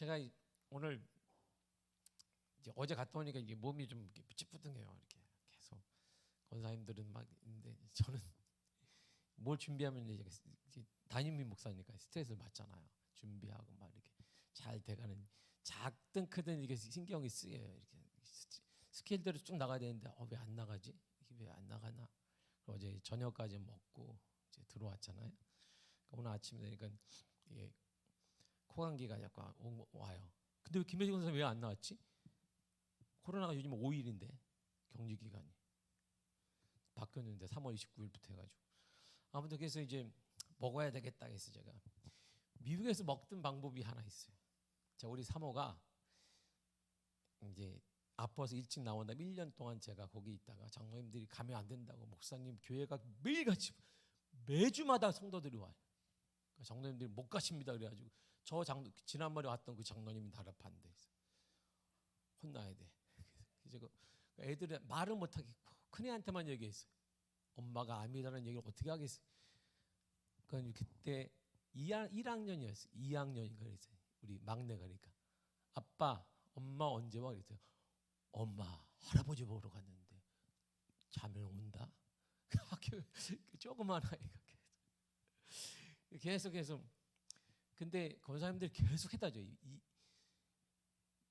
제가 오늘 이제 어제 갔다 오니까 이게 몸이 좀 찌뿌둥해요. 이렇게 계속 권사님들은 막 있는데 저는 뭘 준비하면 이제 담임 목사니까 스트레스를 받잖아요. 준비하고 막 이렇게 잘 돼가는 작든 크든 이게 신경이 쓰여요. 이렇게 스케일대로 쭉 나가야 되는데 왜 안 나가지? 이게 왜 안 나가나? 어제 저녁까지 먹고 이제 들어왔잖아요. 그러니까 오늘 아침에 되니까 이게 코감기가 약간 와요. 근데 왜 김혜지 권사 왜 안 나왔지? 코로나가 요즘 5일인데 격리 기간이 바뀌었는데 3월 29일부터 해가지고 아무튼 그래서 이제 먹어야 되겠다 해서 제가 미국에서 먹던 방법이 하나 있어요. 자, 우리 사모가 이제 아파서 일찍 나온 다음에 1년 동안 제가 거기 있다가 장로님들이 가면 안 된다고 목사님 교회가 매일같이 매주마다 성도들이 와요. 그러니까 장로님들이 못 가십니다 그래가지고 지난번에 왔던 그 장로님이 나를 반대해서 혼나야 돼. 그래서 애들이 말을 못하겠고 큰애한테만 얘기했어요. 엄마가 암이라는 얘기를 어떻게 하겠어요. 그러니까 그때 1학년이었어요. 2학년인가 그랬어요. 우리 막내가. 그러니까 아빠 엄마 언제 와? 그랬어요. 엄마 할아버지 보러 갔는데 자면 온다. 학교 조그만 아이가 계속 근데 권사님들이 계속 해다줘요.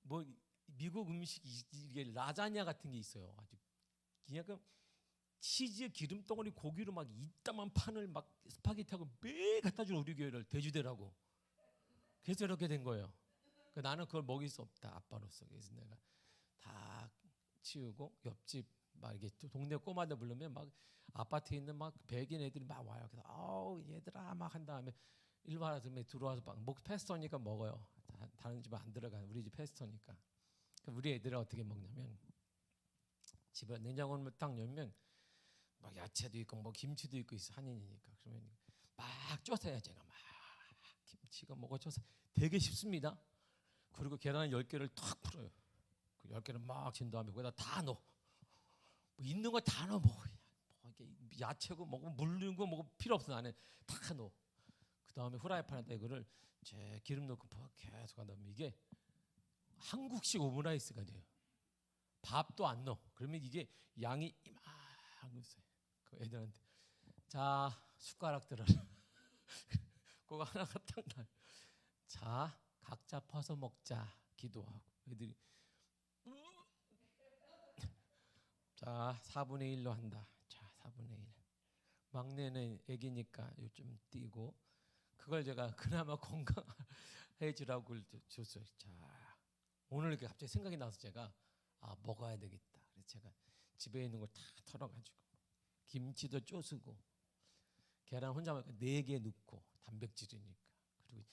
뭐 미국 음식 이게 라자냐 같은 게 있어요. 아주 그냥 치즈 기름 덩어리 고기로 막 이따만 판을 막 스파게티하고 매일 갖다 주는 우리 교회를 대주대라고. 그래서 이렇게 된 거예요. 나는 그걸 먹일 수 없다 아빠로서. 그래서 내가 다 치우고 옆집 막 이렇게 동네 꼬마들 부르면 막 아파트에 있는 막 백인 애들이 막 와요. 그래서 아우 얘들아 막 한 다음에 일로 와서 들어와서 목 패스터니까 먹어요. 다른 집은 안 들어가. 우리 집 패스터니까. 우리 애들은 어떻게 먹냐면 집에 냉장고를 딱 열면 막 야채도 있고 뭐 김치도 있고 있어. 한인이니까. 그러면 막 쪄서야 제가 막 김치가 뭐가 쪄서 되게 쉽습니다. 그리고 계란 10개를 탁 풀어요. 그 10개를 막 진 다음에 거기다 다 넣어. 뭐 있는 거 다 넣어. 뭐 이렇게 야채고 뭐고 물는 거 뭐고 필요 없어. 안에 다 넣어. 그 다음에 후라이팬에다 이거를 제 기름 넣고 계속 한 다음에 이게 한국식 오므라이스가 돼요. 밥도 안 넣어. 그러면 이게 양이 이만큼 있어요. 그 애들한테 자 숟가락 들어라. 그거 하나가 딱 나요. 자 각자 퍼서 먹자 기도하고 애들이 자 4분의 1로 한다. 자 4분의 1. 막내는 애기니까 좀 뛰고 그걸 제가 그나마 건강해지라고 줬어요. 자 오늘 이렇게 갑자기 생각이 나서 제가 먹어야 되겠다. 그래서 제가 집에 있는 걸 다 털어가지고 김치도 쪼쓰고 계란 혼자 먹으니까 4개 넣고 단백질이니까 그리고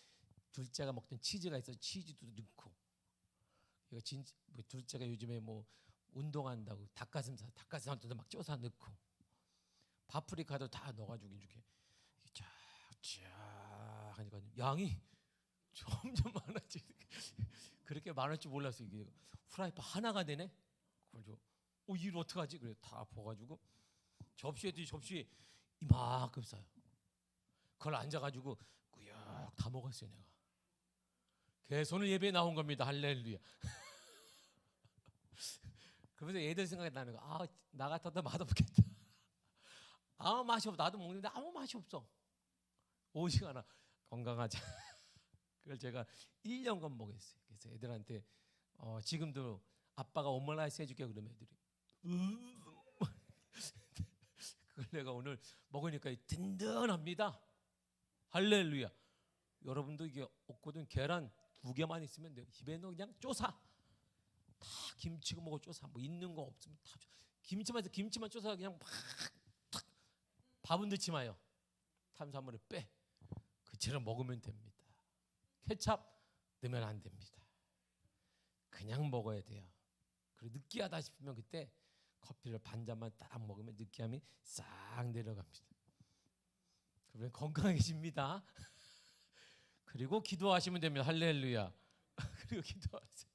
둘째가 먹던 치즈가 있어서 치즈도 넣고 이거 뭐 둘째가 요즘에 뭐 운동한다고 닭가슴살도 막 쪼사 넣고 파프리카도 다 넣어가지고 이렇게 쫙쫙 하니까 양이 점점 많아지고 그렇게 많을 줄 몰랐어. 이게 프라이팬 하나가 되네. 그래서 이걸 어떡하지? 그래 다 부어가지고 접시에 이만큼 싸요. 그걸 앉아가지고 꾸역 다 먹었어요. 내가 개손을 예배에 나온 겁니다. 할렐루야. 그러면서 애들 생각이 나는 거. 나 같아도 맛없겠다. 아무 맛이 없어. 나도 먹는데 아무 맛이 없어. 오직 하나 건강하자. 그걸 제가 1년간 먹였어요. 그래서 애들한테 지금도 아빠가 오므라이스 해줄게 그러면 애들이 그걸 내가 오늘 먹으니까 든든합니다. 할렐루야. 여러분도 이게 없거든. 계란 2개만 있으면 돼요. 집에 넣어 그냥 쪼사. 다 김치고 뭐고 쪼사. 뭐 있는 거 없으면 다 김치만 쪼사 그냥 탁 밥은 넣지 마요. 탄수화물을 빼. 그처럼 먹으면 됩니다. 케찹 넣으면 안 됩니다. 그냥 먹어야 돼요. 그리고 느끼하다 싶으면 그때 커피를 반 잔만 딱 먹으면 느끼함이 싹 내려갑니다. 그러면 건강해집니다. 그리고 기도하시면 됩니다. 할렐루야. 그리고 기도하세요.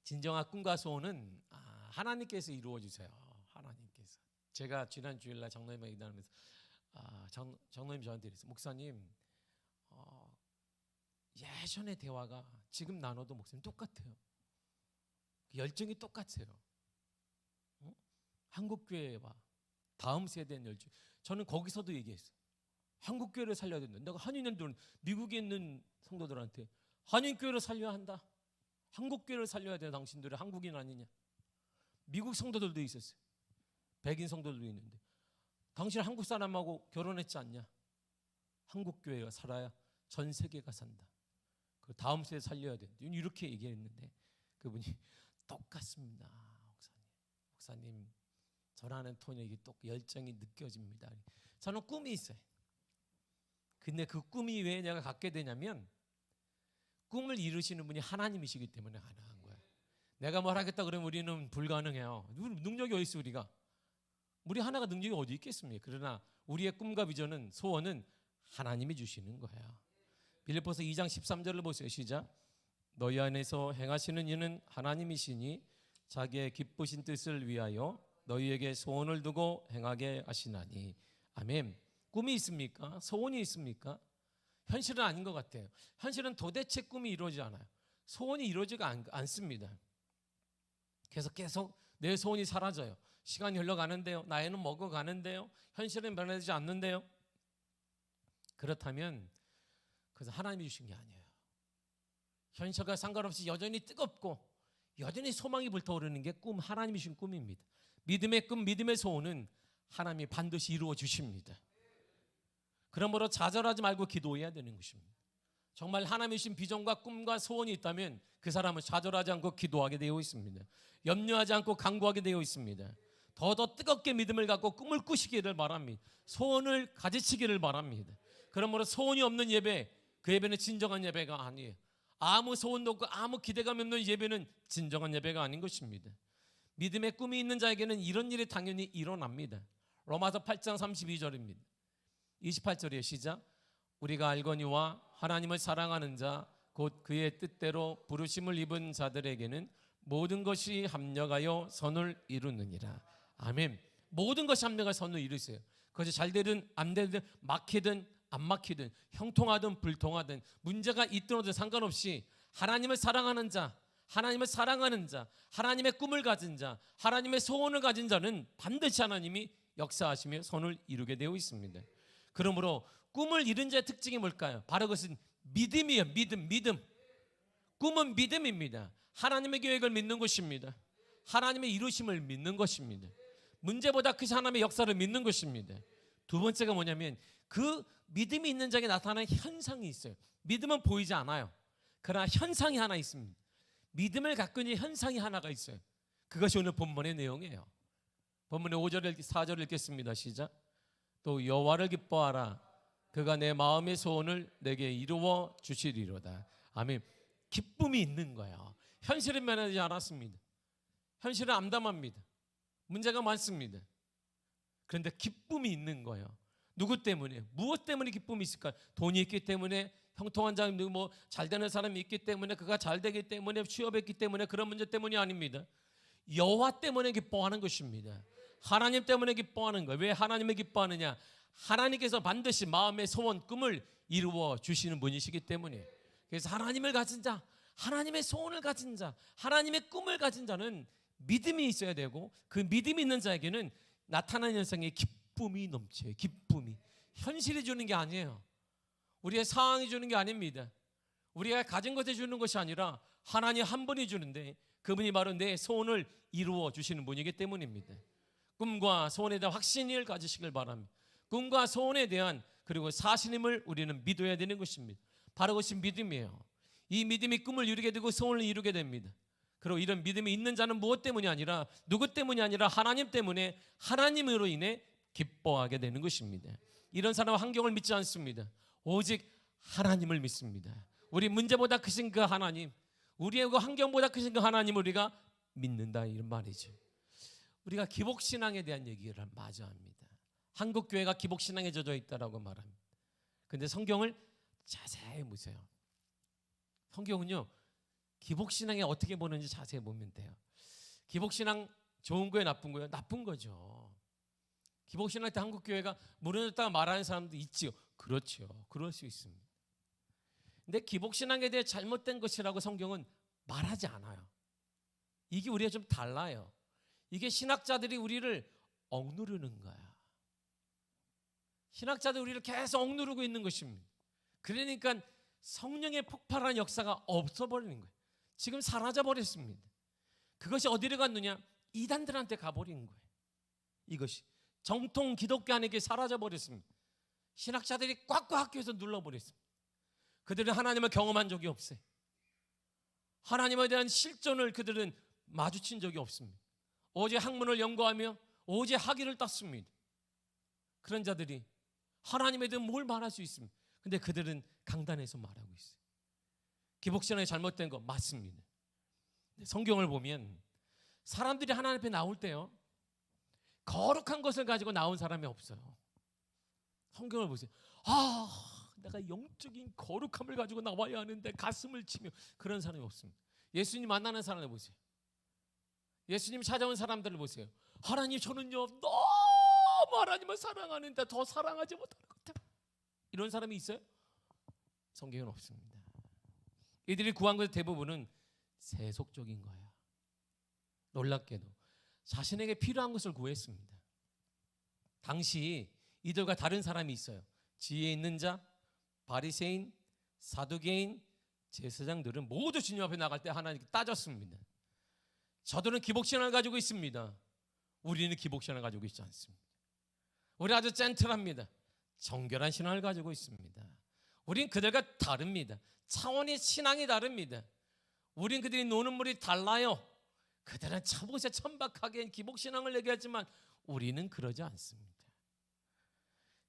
진정한 꿈과 소원은 하나님께서 이루어 주세요. 하나님께서. 제가 지난 주일날 장로님과 기도하면서 장로님 저한테 이랬어요. 목사님 예전의 대화가 지금 나눠도 목사님 똑같아요. 열정이 똑같아요. 한국교회와 다음 세대의 열정. 저는 거기서도 얘기했어요. 한국교회를 살려야 된다. 내가 한인들은 미국에 있는 성도들한테 한인교회를 살려야 한다. 한국교회를 살려야 돼. 당신들은 한국인 아니냐. 미국 성도들도 있었어요. 백인 성도들도 있는데 당신 한국 사람하고 결혼했지 않냐. 한국교회가 살아야 전 세계가 산다. 그 다음 세대 살려야 된다. 이렇게 얘기했는데 그분이 똑같습니다. 목사님 전하는 톤에 이게 또 열정이 느껴집니다. 저는 꿈이 있어요. 근데 그 꿈이 왜 내가 갖게 되냐면 꿈을 이루시는 분이 하나님이시기 때문에 가능한 거예요. 내가 뭘 하겠다 그러면 우리는 불가능해요. 능력이 어디 있어 우리가. 우리 하나가 능력이 어디 있겠습니까? 그러나 우리의 꿈과 비전은 소원은 하나님이 주시는 거예요. 빌립보서 2장 13절을 보세요. 시작. 너희 안에서 행하시는 이는 하나님이시니 자기의 기쁘신 뜻을 위하여 너희에게 소원을 두고 행하게 하시나니. 아멘. 꿈이 있습니까? 소원이 있습니까? 현실은 아닌 것 같아요. 현실은 도대체 꿈이 이루어지지 않아요. 소원이 이루어지지 않습니다. 그래서 계속 내 소원이 사라져요. 시간이 흘러가는데요. 나이는 먹어가는데요. 현실은 변하지 않는데요. 그렇다면 그래서 하나님이 주신 게 아니에요. 현실과 상관없이 여전히 뜨겁고 여전히 소망이 불타오르는 게 꿈, 하나님이 주신 꿈입니다. 믿음의 꿈, 믿음의 소원은 하나님이 반드시 이루어 주십니다. 그러므로 좌절하지 말고 기도해야 되는 것입니다. 정말 하나님이 주신 비전과 꿈과 소원이 있다면 그 사람은 좌절하지 않고 기도하게 되어 있습니다. 염려하지 않고 간구하게 되어 있습니다. 더 뜨겁게 믿음을 갖고 꿈을 꾸시기를 바랍니다. 소원을 가지치기를 바랍니다. 그러므로 소원이 없는 예배, 그 예배는 진정한 예배가 아니에요. 아무 소원도 없고 아무 기대감이 없는 예배는 진정한 예배가 아닌 것입니다. 믿음의 꿈이 있는 자에게는 이런 일이 당연히 일어납니다. 로마서 8장 32절입니다. 28절이에요. 시작. 우리가 알거니와 하나님을 사랑하는 자 곧 그의 뜻대로 부르심을 입은 자들에게는 모든 것이 합력하여 선을 이루느니라. 아멘. 모든 것이 합력하여 선을 이루세요. 그것이 잘 되든 안 되든 막히든 안 막히든 형통하든 불통하든 문제가 있든 상관없이 하나님을 사랑하는 자, 하나님을 사랑하는 자, 하나님의 꿈을 가진 자, 하나님의 소원을 가진 자는 반드시 하나님이 역사하시며 선을 이루게 되어 있습니다. 그러므로 꿈을 이룬 자의 특징이 뭘까요? 바로 그것은 믿음이에요. 믿음. 꿈은 믿음입니다. 하나님의 계획을 믿는 것입니다. 하나님의 이루심을 믿는 것입니다. 문제보다 크신 하나님의 역사를 믿는 것입니다. 두 번째가 뭐냐면 그 믿음이 있는 자에게 나타나는 현상이 있어요. 믿음은 보이지 않아요. 그러나 현상이 하나 있습니다. 믿음을 갖고 있는 현상이 하나가 있어요. 그것이 오늘 본문의 내용이에요. 본문의 5절 4절을 읽겠습니다. 시작. 또 여호와를 기뻐하라. 그가 내 마음의 소원을 내게 이루어 주시리로다. 아멘. 기쁨이 있는 거예요. 현실은 변하지 않았습니다. 현실은 암담합니다. 문제가 많습니다. 그런데 기쁨이 있는 거예요. 누구 때문에? 무엇 때문에 기쁨이 있을까? 돈이 있기 때문에, 형통한 사람이 잘 되는 사람이 있기 때문에, 그가 잘 되기 때문에, 취업했기 때문에, 그런 문제 때문이 아닙니다. 여호와 때문에 기뻐하는 것입니다. 하나님 때문에 기뻐하는 거예요. 왜 하나님을 기뻐하느냐? 하나님께서 반드시 마음의 소원, 꿈을 이루어 주시는 분이시기 때문에. 그래서 하나님을 가진 자, 하나님의 소원을 가진 자, 하나님의 꿈을 가진 자는 믿음이 있어야 되고, 그 믿음이 있는 자에게는 나타나는 현상에 기쁨이 넘쳐요. 기쁨이. 현실이 주는 게 아니에요. 우리의 상황이 주는 게 아닙니다. 우리가 가진 것에 주는 것이 아니라 하나님 한 분이 주는데 그분이 바로 내 소원을 이루어 주시는 분이기 때문입니다. 꿈과 소원에 대한 확신을 가지시길 바랍니다. 꿈과 소원에 대한 그리고 사실임을 우리는 믿어야 되는 것입니다. 바로 그것이 믿음이에요. 이 믿음이 꿈을 이루게 되고 소원을 이루게 됩니다. 그리고 이런 믿음이 있는 자는 무엇 때문이 아니라, 누구 때문이 아니라 하나님 때문에, 하나님으로 인해 기뻐하게 되는 것입니다. 이런 사람은 환경을 믿지 않습니다. 오직 하나님을 믿습니다. 우리 문제보다 크신 그 하나님, 우리의 그 환경보다 크신 그 하나님을 우리가 믿는다, 이런 말이죠. 우리가 기복신앙에 대한 얘기를 마저 합니다. 한국 교회가 기복신앙에 젖어 있다라고 말합니다. 그런데 성경을 자세히 보세요. 성경은요, 기복신앙에 어떻게 보는지 자세히 보면 돼요. 기복신앙 좋은 거예요, 나쁜 거예요? 나쁜 거죠. 기복신앙 때 한국 교회가 무너졌다고 말하는 사람도 있지요. 그렇죠. 그럴 수 있습니다. 근데 기복신앙에 대해 잘못된 것이라고 성경은 말하지 않아요. 이게 우리가 좀 달라요. 이게 신학자들이 우리를 억누르는 거야. 신학자들이 우리를 계속 억누르고 있는 것입니다. 그러니까 성령의 폭발한 역사가 없어버리는 거예요. 지금 사라져버렸습니다. 그것이 어디로 갔느냐? 이단들한테 가버린 거예요. 이것이 정통 기독교 안에게 사라져버렸습니다. 신학자들이 꽉꽉 학교에서 눌러버렸습니다. 그들은 하나님을 경험한 적이 없어요. 하나님에 대한 실존을 그들은 마주친 적이 없습니다. 오직 학문을 연구하며 오직 학위를 땄습니다. 그런 자들이 하나님에 대해 뭘 말할 수 있습니까? 근데 그들은 강단에서 말하고 있어요. 기복신앙이 잘못된 거 맞습니다. 성경을 보면 사람들이 하나님 앞에 나올 때요, 거룩한 것을 가지고 나온 사람이 없어요. 성경을 보세요. 내가 영적인 거룩함을 가지고 나와야 하는데 가슴을 치며, 그런 사람이 없습니다. 예수님 만나는 사람을 보세요. 예수님 찾아온 사람들을 보세요. 하나님, 저는요 너무 하나님을 사랑하는데 더 사랑하지 못하는 것 같아요. 이런 사람이 있어요? 성경은 없습니다. 이들이 구한 것의 대부분은 세속적인 거야. 놀랍게도 자신에게 필요한 것을 구했습니다. 당시 이들과 다른 사람이 있어요. 지혜 있는 자, 바리새인, 사두개인, 제사장들은 모두 주님 앞에 나갈 때 하나님께 따졌습니다. 저들은 기복신앙을 가지고 있습니다. 우리는 기복신앙을 가지고 있지 않습니다. 우리 아주 젠틀합니다. 정결한 신앙을 가지고 있습니다. 우린 그들과 다릅니다. 차원이 신앙이 다릅니다. 우린 그들이 노는 물이 달라요. 그들은 차보세 천박하게 기복신앙을 얘기하지만 우리는 그러지 않습니다.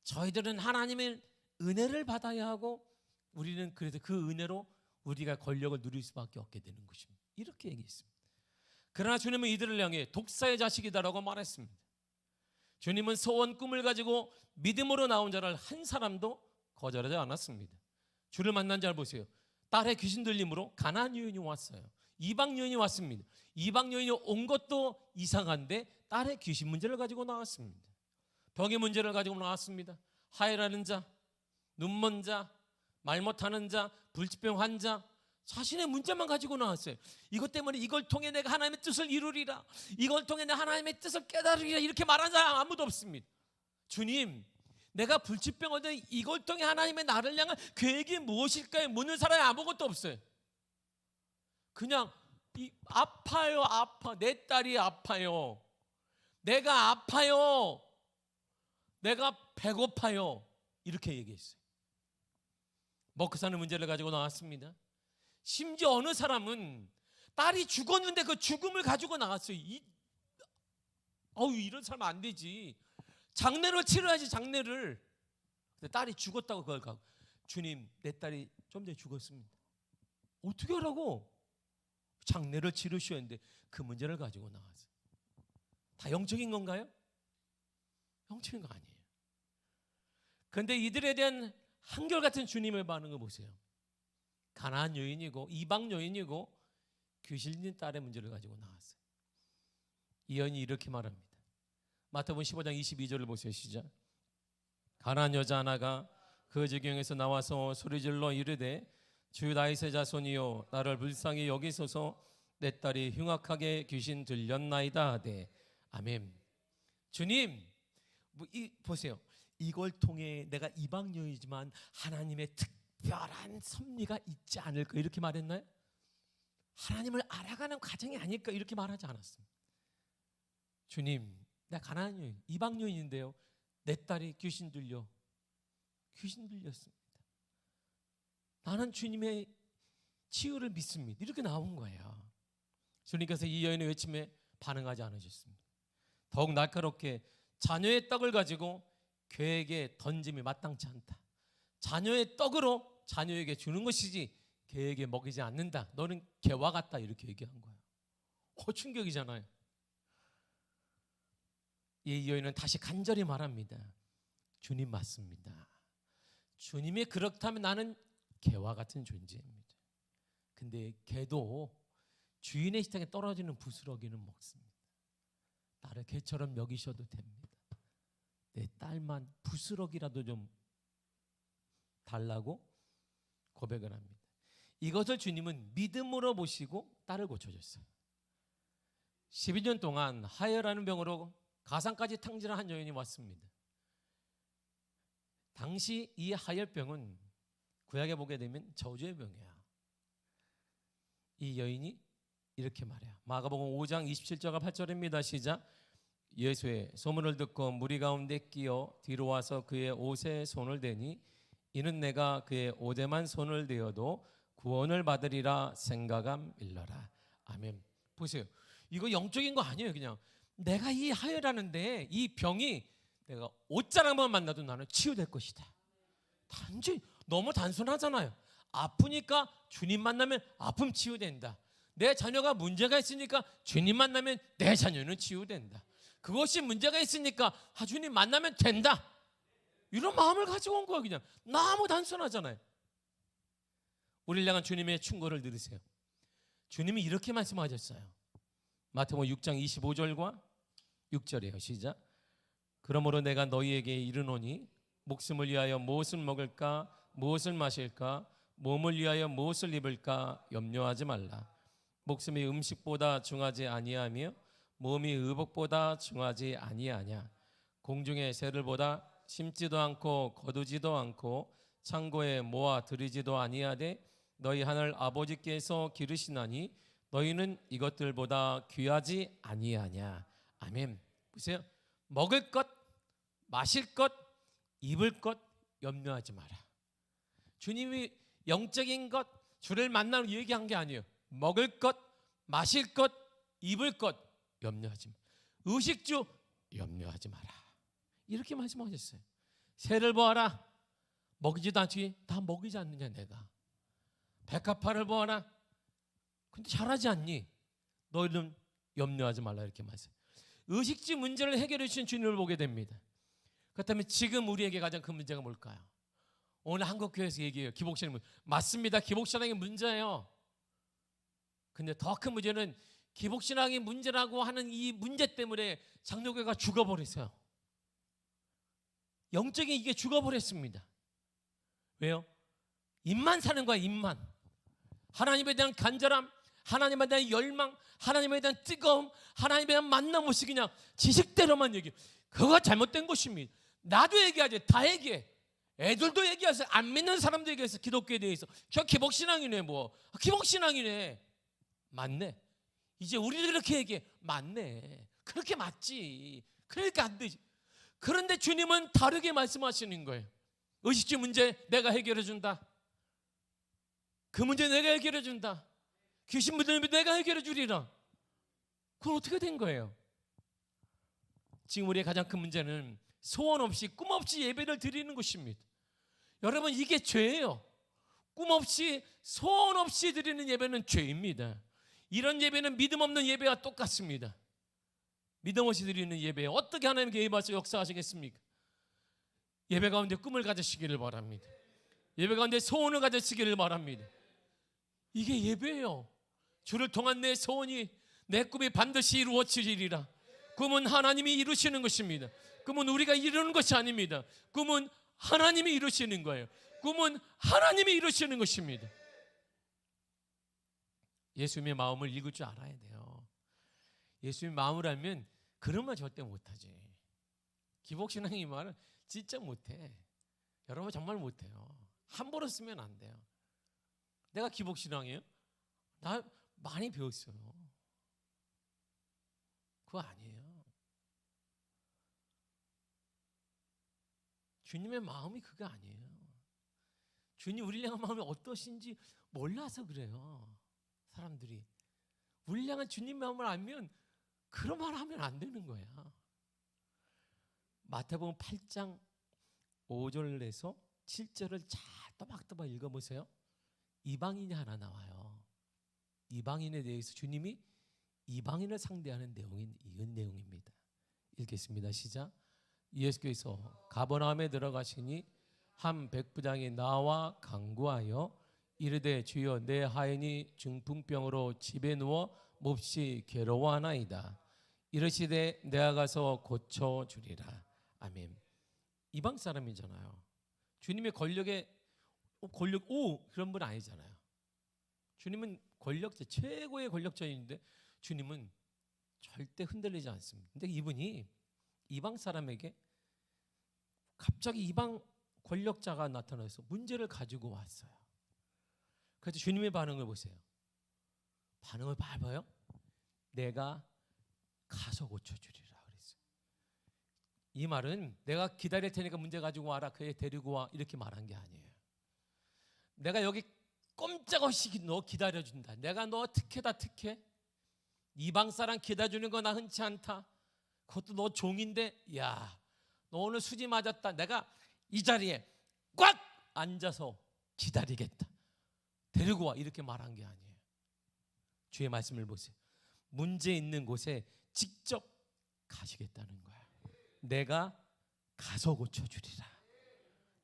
저희들은 하나님의 은혜를 받아야 하고 우리는 그래도 그 은혜로 우리가 권력을 누릴 수밖에 없게 되는 것입니다. 이렇게 얘기했습니다. 그러나 주님은 이들을 향해 독사의 자식이다라고 말했습니다. 주님은 소원 꿈을 가지고 믿음으로 나온 자를 한 사람도 거절하지 않았습니다. 주를 만난 자를 보세요. 딸의 귀신 들림으로 가나안 여인이 왔어요. 이방 여인이 왔습니다. 이방 여인이 온 것도 이상한데 딸의 귀신 문제를 가지고 나왔습니다. 병의 문제를 가지고 나왔습니다. 하혈하는 자, 눈먼 자, 말 못하는 자, 불치병 환자, 자신의 문제만 가지고 나왔어요. 이것 때문에 이걸 통해 내가 하나님의 뜻을 이루리라, 이걸 통해 내가 하나님의 뜻을 깨달으리라, 이렇게 말하는 사람 아무도 없습니다. 주님, 내가 불치병 얻은 이걸 통해 하나님의 나를 향한 계획이 무엇일까요? 묻는 사람이 아무것도 없어요. 그냥 아파요, 아파. 내 딸이 아파요. 내가 아파요. 내가 배고파요. 이렇게 얘기했어요. 먹고 사는 문제를 가지고 나왔습니다. 심지어 어느 사람은 딸이 죽었는데 그 죽음을 가지고 나왔어요. 이런 사람 안 되지. 장례를 치러야지, 장례를. 근데 딸이 죽었다고 그걸 가고, 주님, 내 딸이 좀 전에 죽었습니다. 어떻게 하라고? 장례를 치르셔야 하는데 그 문제를 가지고 나왔어요. 다 영적인 건가요? 영적인 거 아니에요. 그런데 이들에 대한 한결같은 주님의 반응을 보세요. 가나안 여인이고 이방 여인이고 귀신 들린 딸의 문제를 가지고 나왔어요. 이 여인이 이렇게 말합니다. 마태복음 15장 22절을 보세요. 시작. 가나안 여자 하나가 그 지경에서 나와서 소리질러 이르되 주 다윗의 자손이여 나를 불쌍히 여기소서 내 딸이 흉악하게 귀신 들렸나이다 하되 아멘. 주님, 보세요. 이걸 통해 내가 이방 여인이지만 하나님의 특별한 섭리가 있지 않을까, 이렇게 말했나요? 하나님을 알아가는 과정이 아닐까, 이렇게 말하지 않았습니다. 주님, 나 가나안 여인, 이방 여인인데요, 내 딸이 귀신 들렸습니다. 나는 주님의 치유를 믿습니다. 이렇게 나온 거예요. 주님께서 이 여인의 외침에 반응하지 않으셨습니다. 더욱 날카롭게 자녀의 떡을 가지고 개에게 던짐이 마땅치 않다. 자녀의 떡으로 자녀에게 주는 것이지 개에게 먹이지 않는다. 너는 개와 같다, 이렇게 얘기한 거예요. 충격이잖아요. 이 여인은 다시 간절히 말합니다. 주님 맞습니다. 주님이 그렇다면 나는 개와 같은 존재입니다. 근데 개도 주인의 식탁에 떨어지는 부스러기는 먹습니다. 나를 개처럼 여기셔도 됩니다. 내 딸만 부스러기라도 좀 달라고 고백을 합니다. 이것을 주님은 믿음으로 보시고 딸을 고쳐줬어요. 12년 동안 하혈하는 병으로 가상까지 탕진한 여인이 왔습니다. 당시 이 하혈병은 구약에 보게 되면 저주의 병이야. 이 여인이 이렇게 말해요. 마가복음 5장 27절과 8절입니다. 시작. 예수의 소문을 듣고 무리 가운데 끼어 뒤로 와서 그의 옷에 손을 대니 이는 내가 그의 옷에만 손을 대어도 구원을 받으리라 생각함 일러라. 아멘. 보세요. 이거 영적인 거 아니에요. 그냥 내가 이 하혈하는데 이 병이 내가 옷자락만 만나도 나는 치유될 것이다. 단지 너무 단순하잖아요. 아프니까 주님 만나면 아픔 치유된다. 내 자녀가 문제가 있으니까 주님 만나면 내 자녀는 치유된다. 그것이 문제가 있으니까 주님 만나면 된다. 이런 마음을 가지고 온 거예요. 그냥 너무 단순하잖아요. 우리를 향한 주님의 충고를 들으세요. 주님이 이렇게 말씀하셨어요. 마태복음 6장 25절과 6절이에요. 시작. 그러므로 내가 너희에게 이르노니 목숨을 위하여 무엇을 먹을까 무엇을 마실까 몸을 위하여 무엇을 입을까 염려하지 말라. 목숨이 음식보다 중하지 아니하며 몸이 의복보다 중하지 아니하냐. 공중의 새를 보다 심지도 않고 거두지도 않고 창고에 모아 들이지도 아니하되 너희 하늘 아버지께서 기르시나니 너희는 이것들보다 귀하지 아니하냐. 아멘. 보세요. 먹을 것, 마실 것, 입을 것 염려하지 마라. 주님이 영적인 것, 주를 만나는 얘기한 게 아니에요. 먹을 것, 마실 것, 입을 것 염려하지 마라. 의식주 염려하지 마라. 이렇게 말씀하셨어요. 새를 보아라. 먹이지도 않지. 다 먹이지 않느냐 내가. 백합화를 보아라. 근데 잘하지 않니? 너희는 염려하지 말라 이렇게 말씀해요. 의식주 문제를 해결해 주신 주님을 보게 됩니다. 그렇다면 지금 우리에게 가장 큰 문제가 뭘까요? 오늘 한국교회에서 얘기해요. 기복신앙 맞습니다. 기복신앙이 문제예요. 근데 더 큰 문제는 기복신앙이 문제라고 하는 이 문제 때문에 장로교회가 죽어버렸어요. 영적인 이게 죽어버렸습니다. 왜요? 입만 사는 거야. 입만. 하나님에 대한 간절함, 하나님에 대한 열망, 하나님에 대한 뜨거움, 하나님에 대한 만남 없이 그냥 지식대로만 얘기해. 그거 잘못된 것입니다. 나도 얘기하지. 다 얘기해. 애들도 얘기하세요. 안 믿는 사람도 얘기해서 기독교에 대해서 저 기복신앙이네 뭐. 기복신앙이네. 맞네. 이제 우리도 그렇게 얘기해. 맞네. 그렇게 맞지. 그러니까 안 되지. 그런데 주님은 다르게 말씀하시는 거예요. 의식주 문제 내가 해결해 준다. 그 문제 내가 해결해 준다. 귀신 물든 문제 내가 해결해 주리라. 그건 어떻게 된 거예요? 지금 우리의 가장 큰 문제는 소원 없이 꿈 없이 예배를 드리는 것입니다. 여러분 이게 죄예요. 꿈 없이 소원 없이 드리는 예배는 죄입니다. 이런 예배는 믿음 없는 예배와 똑같습니다. 믿음 없이 드리는 예배에 어떻게 하나님께 예배하셔서 역사하시겠습니까? 예배 가운데 꿈을 가지시기를 바랍니다. 예배 가운데 소원을 가지시기를 바랍니다. 이게 예배예요. 주를 통한 내 소원이 내 꿈이 반드시 이루어지리라. 꿈은 하나님이 이루시는 것입니다. 꿈은 우리가 이루는 것이 아닙니다. 꿈은 하나님이 이루시는 거예요. 꿈은 하나님이 이루시는 것입니다. 예수님의 마음을 읽을 줄 알아야 돼요. 예수님의 마음을 알면 그런 말 절대 못하지. 기복신앙이 말은 진짜 못해. 여러분 정말 못해요. 함부로 쓰면 안 돼요. 내가 기복신앙이에요? 나 많이 배웠어요. 그거 아니에요. 주님의 마음이 그거 아니에요. 주님 우리를 향한 마음이 어떠신지 몰라서 그래요. 사람들이 우리를 향한 주님 마음을 알면 그런 말 하면 안 되는 거야. 마태복음 8장 5절에서 7절을 잘 또박또박 읽어보세요. 이방인이 하나 나와요. 이방인에 대해서 주님이 이방인을 상대하는 내용인 이런 내용입니다. 읽겠습니다. 시작. 예수께서 가버나움에 들어가시니 한 백부장이 나와 간구하여 이르되 주여 내 하인이 중풍병으로 집에 누워 몹시 괴로워하나이다. 이르시되 내가 가서 고쳐주리라. 아멘. 이방 사람이잖아요. 주님의 권력에 권력 그런 분 아니잖아요. 주님은 권력자, 최고의 권력자인데 주님은 절대 흔들리지 않습니다. 근데 이분이 이방 사람에게 갑자기 이방 권력자가 나타나서 문제를 가지고 왔어요. 그래서 주님의 반응을 보세요. 반응을 봐봐요. 내가 가서 고쳐주리라 그랬어요. 이 말은 내가 기다릴 테니까 문제 가지고 와라, 그애 데리고 와, 이렇게 말한 게 아니에요. 내가 여기 꼼짝없이 너 기다려준다. 내가 너 특혜다, 특혜. 이방 사람 기다려주는 거 나 흔치 않다. 그것도 너 종인데, 야, 너 오늘 수지 맞았다. 내가 이 자리에 꽉 앉아서 기다리겠다. 데리고 와, 이렇게 말한 게 아니에요. 주의 말씀을 보세요. 문제 있는 곳에 직접 가시겠다는 거야. 내가 가서 고쳐주리라.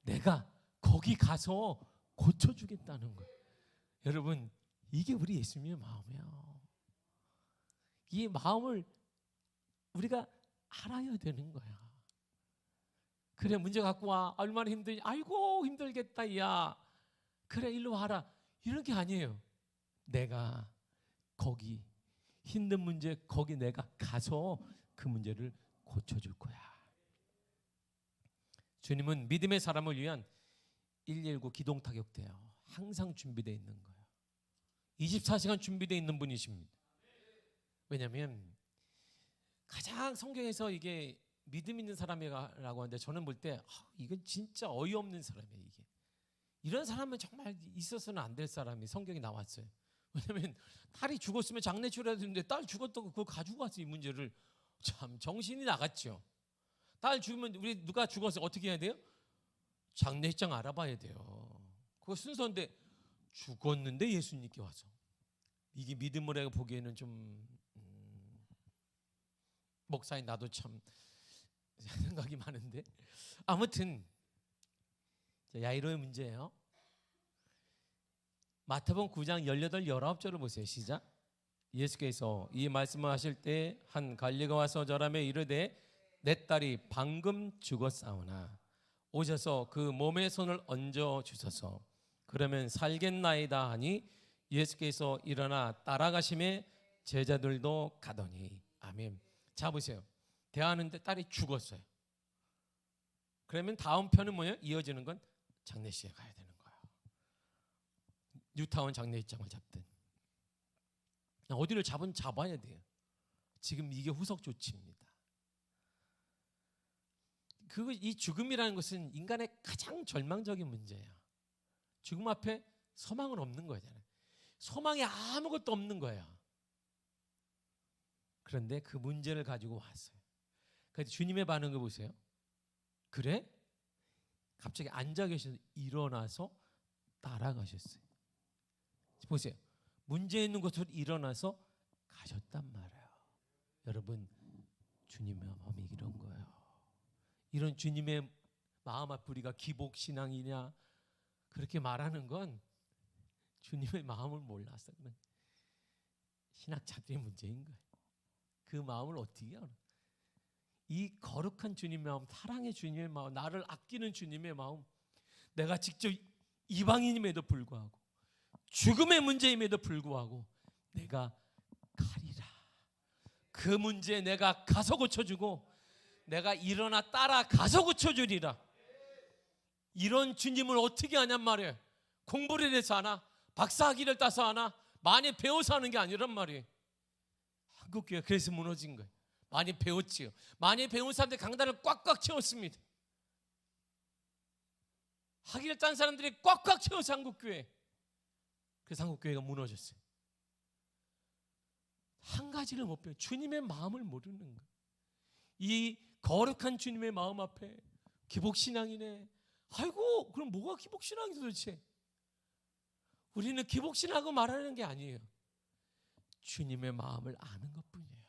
내가 거기 가서 고쳐주겠다는 거야. 여러분, 이게 우리 예수님의 마음이에요. 이 마음을 우리가 알아야 되는 거야. 그래, 문제 갖고 와. 얼마나 힘들지? 아이고 힘들겠다. 야, 그래, 일로 와라. 이런 게 아니에요. 내가 거기 힘든 문제, 거기 내가 가서 그 문제를 고쳐줄 거야. 주님은 믿음의 사람을 위한 119 기동 타격대요. 항상 준비되어 있는 거예요. 24시간 준비되어 있는 분이십니다. 왜냐하면 가장 성경에서 이게 믿음 있는 사람이라고 하는데, 저는 볼 때 이건 진짜 어이없는 사람이에요. 이게 이런 사람은 정말 있어서는 안 될 사람이 성경에 나왔어요. 왜냐하면 딸이 죽었으면 장례 치러야 되는데 딸 죽었다고 그걸 가지고 왔어요. 이 문제를. 참 정신이 나갔죠. 딸 죽으면 우리 누가 죽어서 어떻게 해야 돼요? 장례식장 알아봐야 돼요. 그거 순서인데 죽었는데 예수님께 와서, 이게 믿음으로 보기에는 좀 목사인 나도 참 생각이 많은데, 아무튼 야이로의 문제예요. 마태복음 9장 18, 19절을 보세요. 시작. 예수께서 이 말씀을 하실 때 한 관리가 와서 저람에 이르되 내 딸이 방금 죽었사오나 오셔서 그 몸에 손을 얹어 주소서. 그러면 살겠나이다 하니 예수께서 일어나 따라가심에 제자들도 가더니. 아멘. 자 보세요. 대하는데 딸이 죽었어요. 그러면 다음 편은 뭐예요? 이어지는 건 장례식에 가야 되는 거예요. 뉴타운 장례식장을 잡든 어디를 잡아야 돼요. 지금 이게 후속 조치입니다. 이 죽음이라는 것은 인간의 가장 절망적인 문제예요. 죽음 앞에 소망은 없는 거잖아요. 소망이 아무것도 없는 거예요. 그런데 그 문제를 가지고 왔어요. 그래서 주님의 반응을 보세요. 그래? 갑자기 앉아 계셔서 일어나서 따라가셨어요. 보세요. 문제 있는 곳으로 일어나서 가셨단 말이에요. 여러분, 주님의 마음이 이런 거예요. 이런 주님의 마음 앞에 우리가 기복신앙이냐 그렇게 말하는 건 주님의 마음을 몰라서는 신학자들의 문제인 거예요. 그 마음을 어떻게 알아? 이 거룩한 주님의 마음, 사랑의 주님의 마음, 나를 아끼는 주님의 마음, 내가 직접 이방인임에도 불구하고 죽음의 문제임에도 불구하고 내가 가리라. 그 문제 내가 가서 고쳐주고 내가 일어나 따라가서 고쳐주리라. 이런 주님을 어떻게 하냔 말이에요. 공부를 해서 하나, 박사학위를 따서 하나, 많이 배워서 하는 게 아니란 말이에요. 한국교회가 그래서 무너진 거예요. 많이 배웠지요. 많이 배운 사람들이 강단을 꽉꽉 채웠습니다. 학위를 딴 사람들이 꽉꽉 채워서 한국교회. 그래서 한국교회가 무너졌어요. 한 가지를 못 배워요. 주님의 마음을 모르는 거예요. 이 거룩한 주님의 마음 앞에 기복신앙이네. 아이고, 그럼 뭐가 기복신앙이 도대체? 우리는 기복신앙하고 말하는 게 아니에요. 주님의 마음을 아는 것뿐이에요.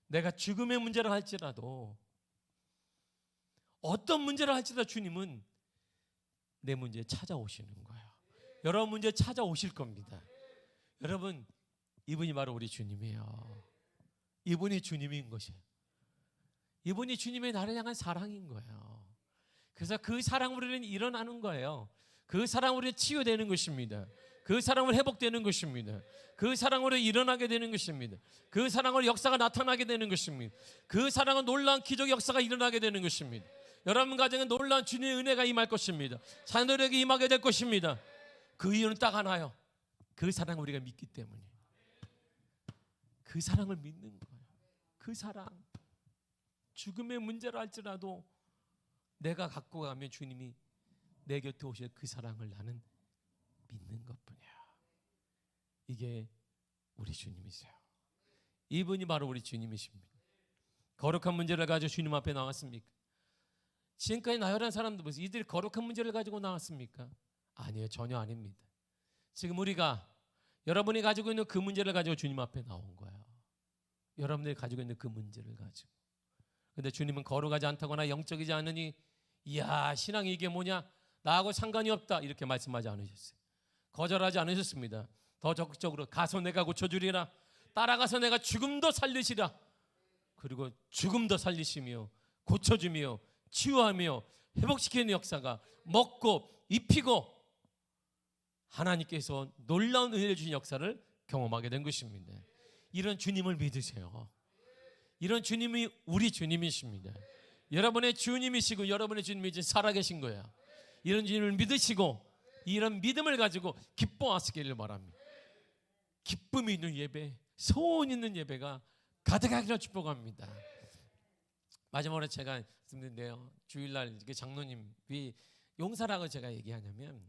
내가 죽음의 문제를 할지라도, 어떤 문제를 할지라도 주님은 내 문제에 찾아오시는 거예요. 여러분 문제에 찾아오실 겁니다. 여러분, 이분이 바로 우리 주님이에요. 이분이 주님인 것이에요. 이분이 주님의 나를 향한 사랑인 거예요. 그래서 그 사랑으로 일어나는 거예요. 그 사랑으로 치유되는 것입니다. 그 사랑으로 회복되는 것입니다. 그 사랑으로 일어나게 되는 것입니다. 그 사랑으로 역사가 나타나게 되는 것입니다. 그 사랑은 놀라운 기적 역사가 일어나게 되는 것입니다. 여러분 가정에 놀라운 주님의 은혜가 임할 것입니다. 자녀들에게 임하게 될 것입니다. 그 이유는 딱 하나요. 그 사랑을 우리가 믿기 때문에. 그 사랑을 믿는 거예요. 그 사랑. 죽음의 문제를 할지라도 내가 갖고 가면 주님이 내 곁에 오실 그 사랑을 나는 믿는 것뿐이야. 이게 우리 주님이세요. 이분이 바로 우리 주님이십니다. 거룩한 문제를 가지고 주님 앞에 나왔습니까? 지금까지 나열한 사람들 보세요. 이들이 거룩한 문제를 가지고 나왔습니까? 아니에요. 전혀 아닙니다. 지금 우리가 여러분이 가지고 있는 그 문제를 가지고 주님 앞에 나온 거예요. 여러분들이 가지고 있는 그 문제를 가지고. 근데 주님은 거룩하지 않다거나 영적이지 않으니 이야 신앙이 이게 뭐냐 나하고 상관이 없다 이렇게 말씀하지 않으셨어요. 거절하지 않으셨습니다. 더 적극적으로 가서 내가 고쳐주리라. 따라가서 내가 죽음도 살리시라. 그리고 죽음도 살리시며 고쳐주며 치유하며 회복시키는 역사가 먹고 입히고 하나님께서 놀라운 은혜를 주신 역사를 경험하게 된 것입니다. 이런 주님을 믿으세요. 이런 주님이 우리 주님이십니다. 여러분의 주님이시고 여러분의 주님이 이제 살아계신 거야. 이런 주님을 믿으시고 이런 믿음을 가지고 기뻐하시기를 바랍니다. 기쁨이 있는 예배, 소원 있는 예배가 가득하기를 축복합니다. 마지막으로 제가 듣는데요. 주일날 장로님 왜 용사라고 제가 얘기하냐면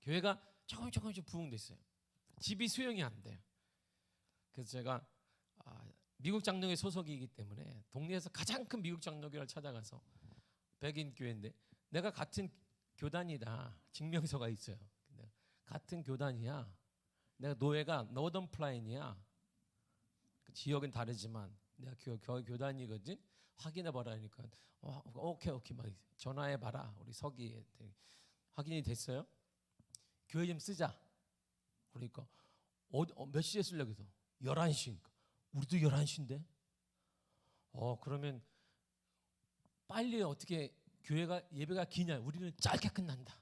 교회가 조금씩 부흥됐어요. 집이 수용이 안 돼요. 그래서 제가 미국 장로교 소속이기 때문에 동네에서 가장 큰 미국 장로교를 찾아가서 백인 교회인데 내가 같은 교단이다 증명서가 있어요. 같은 교단이야. 내가 노예가 노던 플라인이야. 지역은 다르지만 내가 교단이거든. 확인해 봐라니까 오케이 막 전화해 봐라. 우리 서기 확인이 됐어요. 교회 좀 쓰자. 그러니까 몇 시에 쓰려고 해서 11시니까 우리도 11시인데 그러면 빨리 어떻게 교회가 예배가 기냐. 우리는 짧게 끝난다.